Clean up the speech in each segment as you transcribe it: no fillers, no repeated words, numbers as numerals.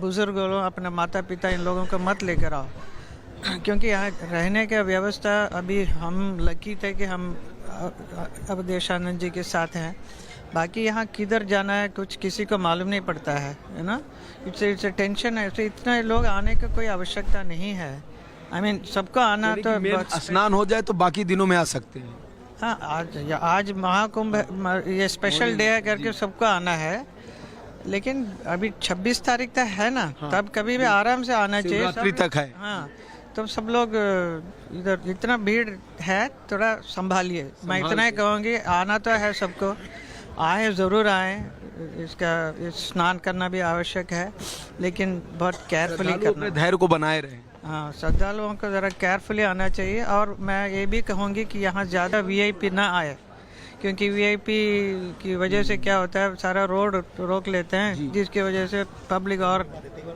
बुजुर्ग लोग, अपने माता पिता, इन लोगों को मत लेकर आओ, क्योंकि यहाँ रहने का व्यवस्था अभी हम लकी थे कि हम अवधेशानंद जी के साथ हैं। बाकी यहाँ किधर जाना है कुछ किसी को मालूम नहीं पड़ता है ना। इट्स टेंशन है, तो इतने लोग आने का कोई आवश्यकता नहीं है। आई मीन सबको आना तो स्नान हो जाए तो बाकी दिनों में आ सकते हैं। हाँ, आज महाकुंभ ये स्पेशल डे है करके सबको आना है, लेकिन अभी 26 तारीख तक है ना। हाँ। तब कभी भी आराम से आना चाहिए, शिवरात्रि तक है। हाँ, तो सब लोग इधर इतना भीड़ है, थोड़ा संभालिए। मैं इतना ही कहूँगी, आना तो है सबको, आए ज़रूर आए। इसका स्नान करना भी आवश्यक है, लेकिन बहुत केयरफुली करना, धैर्य को बनाए रहे। हाँ, श्रद्धालुओं को ज़रा केयरफुली आना चाहिए। और मैं ये भी कहूँगी कि यहाँ ज़्यादा वीआईपी ना आए, क्योंकि वीआईपी की वजह से क्या होता है, सारा रोड रोक लेते हैं, जिसकी वजह से पब्लिक और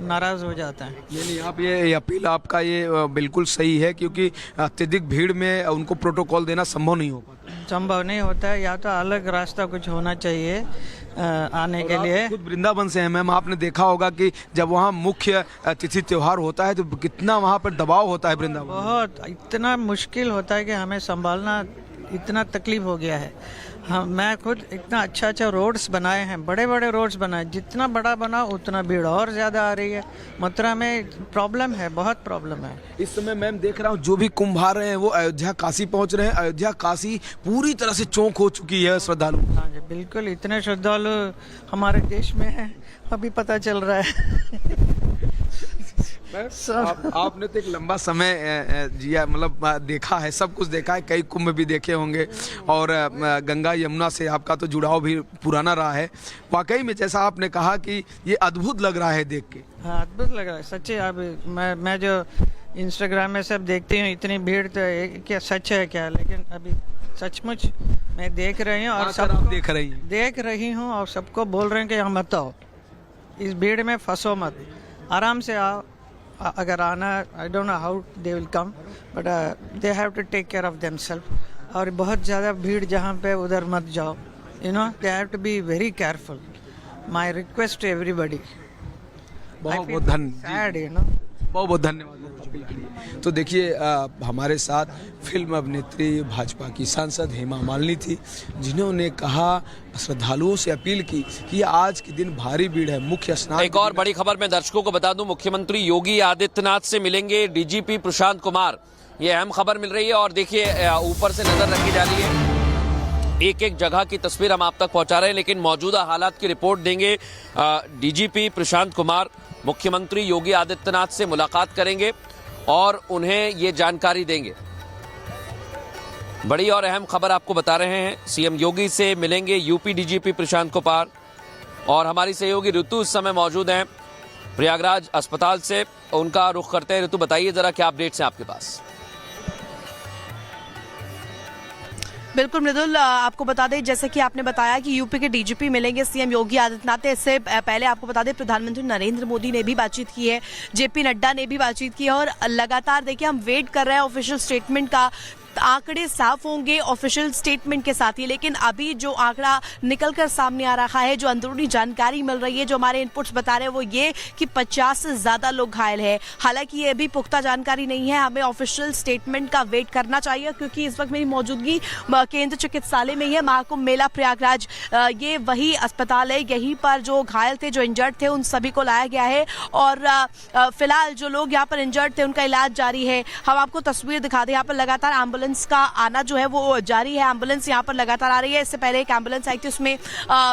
नाराज़ हो जाता है। नहीं, आप ये अपील आपका ये बिल्कुल सही है, क्योंकि अत्यधिक भीड़ में उनको प्रोटोकॉल देना संभव नहीं हो पाता। संभव नहीं होता है, या तो अलग रास्ता कुछ होना चाहिए आने के लिए। खुद वृंदावन से हैं मैम, आपने देखा होगा कि जब वहाँ मुख्य तिथि त्योहार होता है तो कितना वहाँ पर दबाव होता है वृंदावन। बहुत, इतना मुश्किल होता है कि हमें संभालना इतना तकलीफ हो गया है। हाँ, मैं खुद इतना अच्छा रोड्स बनाए हैं, बड़े बड़े रोड्स बनाए, जितना बड़ा बना उतना भीड़ और ज़्यादा आ रही है। मथुरा में प्रॉब्लम है, बहुत प्रॉब्लम है। इस समय मैम देख रहा हूँ जो भी कुंभार हैं वो अयोध्या काशी पहुँच रहे हैं। अयोध्या काशी पूरी तरह से चौंक हो चुकी है श्रद्धालु। हाँ जी, बिल्कुल, इतने श्रद्धालु हमारे देश में हैं, अभी पता चल रहा है। आपने तो एक लंबा समय जिया, मतलब देखा है, सब कुछ देखा है, कई कुंभ भी देखे होंगे, और गंगा यमुना से आपका तो जुड़ाव भी पुराना रहा है। वाकई में जैसा आपने कहा कि ये अद्भुत लग रहा है देख के। हाँ, अद्भुत लग रहा है सच्ची। अब मैं जो इंस्टाग्राम में सब देखती हूँ, इतनी भीड़, तो क्या सच है क्या, लेकिन अभी सचमुच मैं देख रही हूँ, और सब देख रही हूँ, और सबको बोल रहे हैं कि यहाँ मत आओ, इस भीड़ में फंसो मत, आराम से आओ। अगर आना, I don't know how they will come, but they have to take care of themselves. और बहुत ज़्यादा भीड़ जहाँ पे उधर मत जाओ, you know, they have to be very careful. My request to everybody. बहुत बहुत धन्यवाद, बहुत बहुत धन्यवाद। तो देखिए हमारे साथ फिल्म अभिनेत्री, भाजपा की सांसद हेमा मालिनी थी, जिन्होंने कहा, श्रद्धालुओं से अपील की कि आज के दिन भारी भीड़ है, मुख्य स्नान। एक और बड़ी खबर मैं दर्शकों को बता दूं, मुख्यमंत्री योगी आदित्यनाथ से मिलेंगे डीजीपी प्रशांत कुमार, ये अहम खबर मिल रही है। और देखिए ऊपर से नजर रखी जा रही है, एक एक जगह की तस्वीर हम आप तक पहुंचा रहे हैं, लेकिन मौजूदा हालात की रिपोर्ट देंगे डीजीपी प्रशांत कुमार। मुख्यमंत्री योगी आदित्यनाथ से मुलाकात करेंगे और उन्हें ये जानकारी देंगे। बड़ी और अहम खबर आपको बता रहे हैं, सीएम योगी से मिलेंगे यूपी डीजीपी प्रशांत कुमार, और हमारी सहयोगी ऋतु इस समय मौजूद हैं प्रयागराज अस्पताल से, उनका रुख करते हैं। ऋतु, बताइए जरा क्या अपडेट्स हैं आपके पास। बिल्कुल मृदुल, आपको बता दें, जैसे कि आपने बताया कि यूपी के डीजीपी मिलेंगे सीएम योगी आदित्यनाथ। इससे पहले आपको बता दें, प्रधानमंत्री नरेंद्र मोदी ने भी बातचीत की है, जेपी नड्डा ने भी बातचीत की है, और लगातार देखिए हम वेट कर रहे हैं ऑफिशियल स्टेटमेंट का। आंकड़े साफ होंगे ऑफिशियल स्टेटमेंट के साथ ही, लेकिन अभी जो आंकड़ा निकलकर सामने आ रहा है, जो अंदरूनी जानकारी मिल रही है, जो हमारे इनपुट्स बता रहे हैं, वो ये कि 50 से ज्यादा लोग घायल हैं। हालांकि ये भी पुख्ता जानकारी नहीं है, हमें ऑफिशियल स्टेटमेंट का वेट करना चाहिए, क्योंकि इस वक्त मेरी मौजूदि केंद्र चिकित्सालय में ही है, महाकुंभ मेला प्रयागराज। ये वही अस्पताल है, यहीं पर जो घायल थे, जो इंजर्ड थे, उन सभी को लाया गया है, और फिलहाल जो लोग यहाँ पर इंजर्ड थे उनका इलाज जारी है। हम आपको तस्वीर दिखा दें, यहाँ पर लगातार एम्बुलेंस का आना जो है वो जारी है, एम्बुलेंस यहाँ पर लगातार आ रही है। इससे पहले एक एम्बुलेंस आई थी, उसमें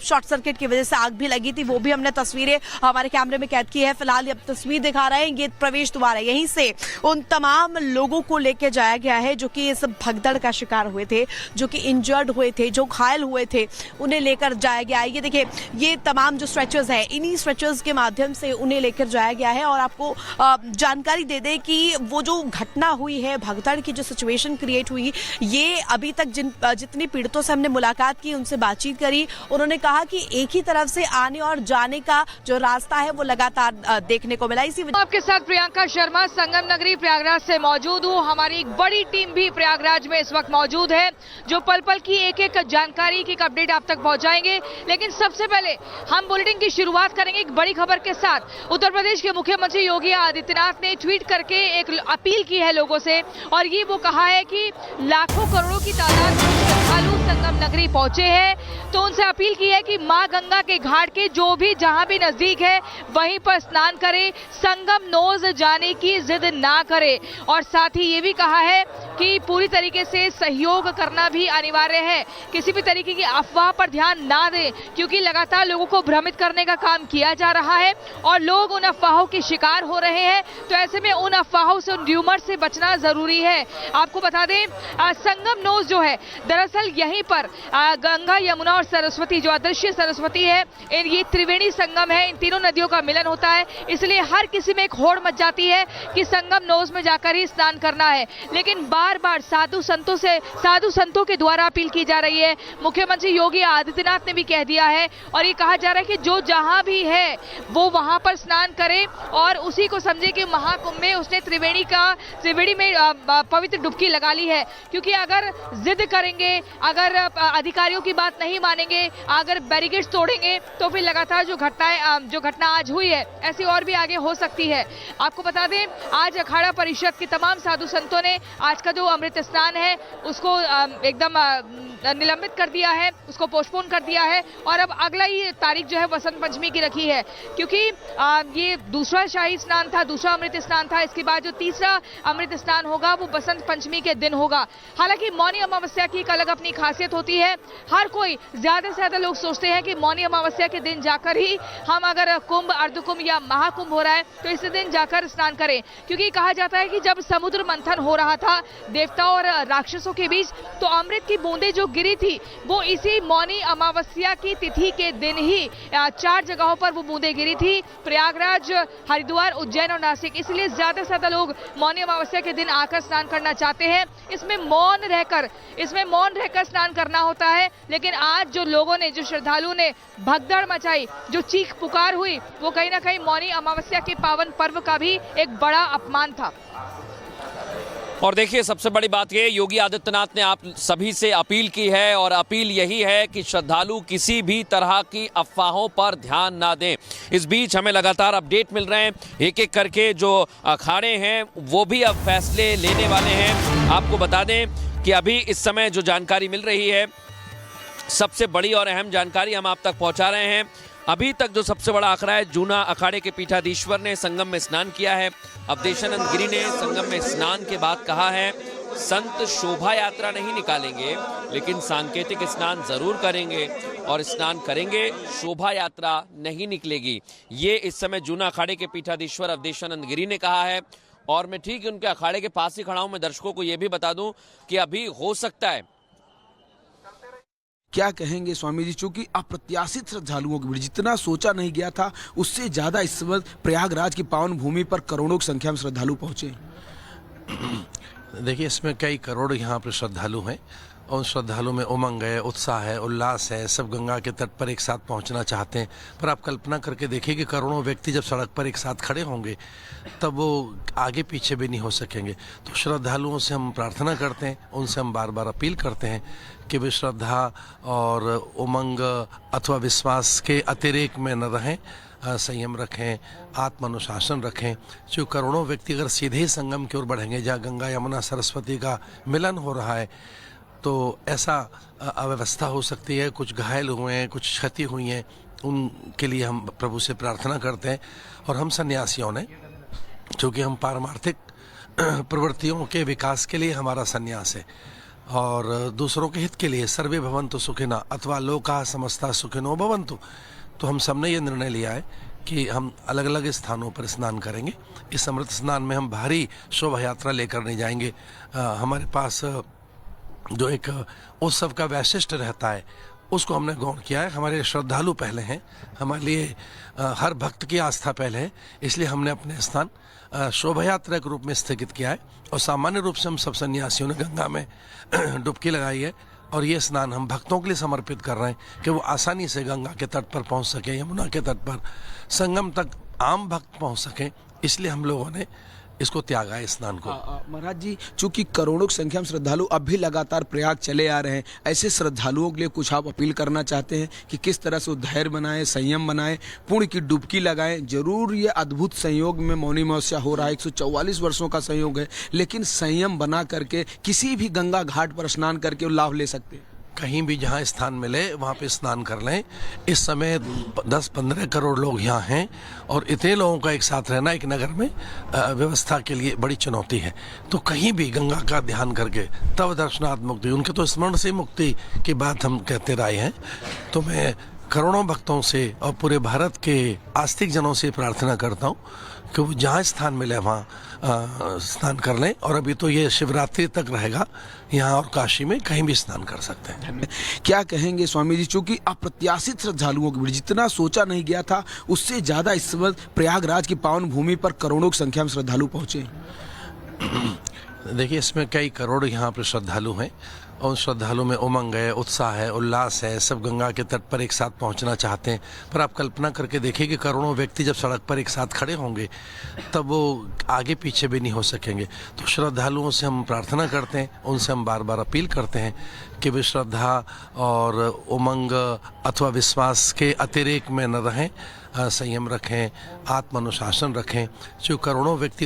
शॉर्ट सर्किट की वजह से आग भी लगी थी, वो भी हमने तस्वीरें हमारे कैमरे में कैद की है। फिलहाल ये तस्वीर दिखा रहे हैं, ये प्रवेश द्वार है, यहीं से उन तमाम लोगों को लेकर जाया गया है जो कि इस भगदड़ का शिकार हुए थे, जो कि इंजर्ड हुए थे, जो घायल हुए थे, उन्हें लेकर जाया गया है। ये देखिए, ये तमाम जो स्ट्रेचर्स है, इन्हीं स्ट्रेचर्स के माध्यम से उन्हें लेकर जाया गया है। और आपको जानकारी दे दें कि वो जो घटना हुई है, भगदड़ की जो सिचुएशन क्रिएट भेंट हुई, ये अभी तक जितनी पीड़ितों से हमने मुलाकात की, उनसे बातचीत करी, उन्होंने कहा कि एक ही तरफ से आने और जाने का जो रास्ता है वो लगातार देखने को मिला। इसी आपके साथ प्रियंका शर्मा, संगम नगरी प्रयागराज से मौजूद हूँ। हमारी एक बड़ी टीम भी प्रयागराज में इस वक्त मौजूद है, जो पल पल की एक एक जानकारी की अपडेट आप तक पहुंचाएंगे। लेकिन सबसे पहले हम बुलेटिन की शुरुआत करेंगे एक बड़ी खबर के साथ। उत्तर प्रदेश के मुख्यमंत्री योगी आदित्यनाथ ने ट्वीट करके एक अपील की है लोगों से, और ये वो कहा है कि लाखों करोड़ों की तादाद में श्रद्धालु संगम नगरी पहुंचे हैं, तो उनसे अपील की है कि मां गंगा के घाट के जो भी जहां भी नजदीक है वहीं पर स्नान करें, संगम नोज जाने की जिद ना करें। और साथ ही ये भी कहा है कि पूरी तरीके से सहयोग करना भी अनिवार्य है, किसी भी तरीके की अफवाह पर ध्यान ना दें, क्योंकि लगातार लोगों को भ्रमित करने का काम किया जा रहा है और लोग उन अफवाहों के शिकार हो रहे हैं। तो ऐसे में उन अफवाहों से, उन र्यूमर से बचना जरूरी है। आपको बता दें, संगम नोज जो है दरअसल यहीं पर गंगा, यमुना और सरस्वती, जो अदृश्य सरस्वती है, ये त्रिवेणी संगम है, इन तीनों नदियों का मिलन होता है। इसलिए हर किसी में एक होड़ मच जाती है कि संगम नोज में जाकर ही स्नान करना है। लेकिन बार बार साधु संतों के द्वारा अपील की जा रही है। मुख्यमंत्री योगी आदित्यनाथ ने भी कह दिया है और ये कहा जा रहा है कि जो जहां भी है वो वहां पर स्नान करे और उसी को समझे कि महाकुंभ में उसने त्रिवेणी में पवित्र डुबकी लगा ली है। क्योंकि अगर जिद करेंगे, अगर अधिकारियों की बात नहीं मानेंगे, अगर बैरिकेड्स तोड़ेंगे, तो फिर लगातार जो घटना आज हुई है ऐसी और भी आगे हो सकती है। आपको बता दें, आज अखाड़ा परिषद के तमाम साधु संतों ने आज का जो अमृत स्नान है उसको एकदम निलंबित कर दिया है, उसको पोस्टपोन कर दिया है और अब अगला ही तारीख जो है वसंत पंचमी की रखी है। क्योंकि ये दूसरा शाही स्नान था, दूसरा अमृत स्नान था, इसके बाद जो तीसरा अमृत स्नान होगा वो बसंत पंचमी के दिन होगा। हालांकि मौनी अमावस्या की एक अलग अपनी खासियत होती है। हर कोई, ज्यादा से ज्यादा लोग सोचते हैं कि मौनी अमावस्या के दिन जाकर ही हम, अगर कुंभ, अर्धकुंभ या महाकुंभ हो रहा है तो इस दिन जाकर स्नान करें। क्योंकि कहा जाता है कि जब समुद्र मंथन हो रहा था देवताओं और राक्षसों के बीच, तो अमृत की बूंदें जो गिरी थी वो इसी मौनी अमावस्या की तिथि के दिन ही 4 जगहों पर वो बूंदें गिरी थी, प्रयागराज, हरिद्वार, उज्जैन और नासिक। इसलिए ज्यादा से ज्यादा लोग मौनी अमावस्या के दिन आकर स्नान करना चाहते हैं। इसमें मौन रहकर स्नान करना होता है। लेकिन आज जो लोगों ने, जो श्रद्धालुओं ने भगदड़ मचाई, जो चीख पुकार हुई, वो कहीं ना कहीं मौनी अमावस्या के पावन पर्व का भी एक बड़ा अपमान था। और देखिए, सबसे बड़ी बात ये, योगी आदित्यनाथ ने आप सभी से अपील की है और अपील यही है कि श्रद्धालु किसी भी तरह की अफवाहों पर ध्यान ना दें। इस बीच हमें लगातार अपडेट मिल रहे हैं, एक एक करके जो अखाड़े हैं वो भी अब फैसले लेने वाले हैं। आपको बता दें कि अभी इस समय जो जानकारी मिल रही है, सबसे बड़ी और अहम जानकारी हम आप तक पहुंचा रहे हैं। अभी तक जो सबसे बड़ा आंकड़ा है, जूना अखाड़े के पीठाधीश्वर ने संगम में स्नान किया है। अवधेशानंद गिरी ने संगम में स्नान के बाद कहा है, संत शोभा यात्रा नहीं निकालेंगे लेकिन सांकेतिक स्नान जरूर करेंगे और स्नान करेंगे, शोभा यात्रा नहीं निकलेगी। ये इस समय जूना अखाड़े के पीठाधीश्वर अवधेशानंद गिरी ने कहा है। और मैं ठीक उनके अखाड़े के पास ही खड़ा हूं। मैं दर्शकों को यह भी बता दूं कि अभी हो सकता है, क्या कहेंगे स्वामी जी, चूंकि अप्रत्याशित श्रद्धालुओं की भीड़, जितना सोचा नहीं गया था उससे ज्यादा इस समय प्रयागराज की पावन भूमि पर करोड़ों की संख्या में श्रद्धालु पहुंचे। देखिए, इसमें कई करोड़ यहाँ पर श्रद्धालु हैं और उन श्रद्धालुओं में उमंग है, उत्साह है, उल्लास है। सब गंगा के तट पर एक साथ पहुँचना चाहते हैं। पर आप कल्पना करके देखिए कि करोड़ों व्यक्ति जब सड़क पर एक साथ खड़े होंगे तब वो आगे पीछे भी नहीं हो सकेंगे। तो श्रद्धालुओं से हम प्रार्थना करते हैं, उनसे हम बार बार अपील करते हैं कि वे श्रद्धा और उमंग अथवा विश्वास के अतिरेक में न रहें, संयम रखें, आत्मानुशासन रखें। जो करोड़ों व्यक्ति अगर सीधे संगम की ओर बढ़ेंगे जहाँ गंगा, यमुना, सरस्वती का मिलन हो रहा है, तो ऐसा अव्यवस्था हो सकती है। कुछ घायल हुए हैं, कुछ क्षति हुई हैं, उनके लिए हम प्रभु से प्रार्थना करते हैं। और हम सन्यासियों ने, चूँकि हम पारमार्थिक प्रवृत्तियों के विकास के लिए हमारा सन्यास है और दूसरों के हित के लिए, सर्वे भवन्तु सुखिनः अथवा लोकाः समस्ताः सुखिनो भवन्तु, तो हम सबने ये निर्णय लिया है कि हम अलग अलग स्थानों पर स्नान करेंगे। इस अमृत स्नान में हम भारी शोभा यात्रा लेकर नहीं जाएंगे। हमारे पास जो एक उत्सव का वैशिष्ट्य रहता है उसको हमने गौण किया है। हमारे श्रद्धालु पहले हैं, हमारे लिए हर भक्त की आस्था पहले है, इसलिए हमने अपने स्थान शोभा यात्रा के रूप में स्थगित किया है। और सामान्य रूप से हम सब सन्यासियों ने गंगा में डुबकी लगाई है और ये स्नान हम भक्तों के लिए समर्पित कर रहे हैं कि वो आसानी से गंगा के तट पर पहुंच सके, यमुना के तट पर संगम तक आम भक्त पहुंच सके, इसलिए हम लोगों ने इसको त्यागा है स्नान को। महाराज जी, चूंकि करोड़ों की संख्या में श्रद्धालु अब भी लगातार प्रयाग चले आ रहे हैं, ऐसे श्रद्धालुओं के लिए कुछ आप अपील करना चाहते हैं कि किस तरह से वो धैर्य बनाएं, संयम बनाएं, पुण्य की डुबकी लगाएं? जरूर ये अद्भुत संयोग में मौनी अमावस्या हो रहा है, 144 वर्षों का संयोग है, लेकिन संयम बना करके किसी भी गंगा घाट पर स्नान करके वो लाभ ले सकते हैं। कहीं भी जहाँ स्थान मिले वहाँ पे स्नान कर लें। इस समय 10-15 करोड़ लोग यहाँ हैं और इतने लोगों का एक साथ रहना एक नगर में व्यवस्था के लिए बड़ी चुनौती है। तो कहीं भी गंगा का ध्यान करके तब दर्शनार्थ मुक्ति, उनके तो स्मरण से मुक्ति की बात हम कहते रहे हैं। तो मैं करोड़ों भक्तों से और पूरे भारत के आस्तिक जनों से प्रार्थना करता हूँ कि वो जहाँ स्थान मिले वहाँ स्नान कर लें। और अभी तो ये शिवरात्रि तक रहेगा यहाँ, और काशी में कहीं भी स्नान कर सकते हैं। क्या कहेंगे स्वामी जी, चूंकि अप्रत्याशित श्रद्धालुओं की भीड़, जितना सोचा नहीं गया था उससे ज्यादा इस वक्त प्रयागराज की पावन भूमि पर करोड़ों की संख्या में श्रद्धालु पहुंचे। देखिए, इसमें कई करोड़ यहाँ पे श्रद्धालु हैं और श्रद्धालु में उमंग है, उत्साह है, उल्लास है। सब गंगा के तट पर एक साथ पहुंचना चाहते हैं। पर आप कल्पना करके देखिए कि करोड़ों व्यक्ति जब सड़क पर एक साथ खड़े होंगे तब वो आगे पीछे भी नहीं हो सकेंगे। तो श्रद्धालुओं से हम प्रार्थना करते हैं, उनसे हम बार बार अपील करते हैं कि वे श्रद्धा और उमंग अथवा विश्वास के अतिरेक में न रहें, संयम रखें, आत्मानुशासन रखें। जो करोड़ों व्यक्ति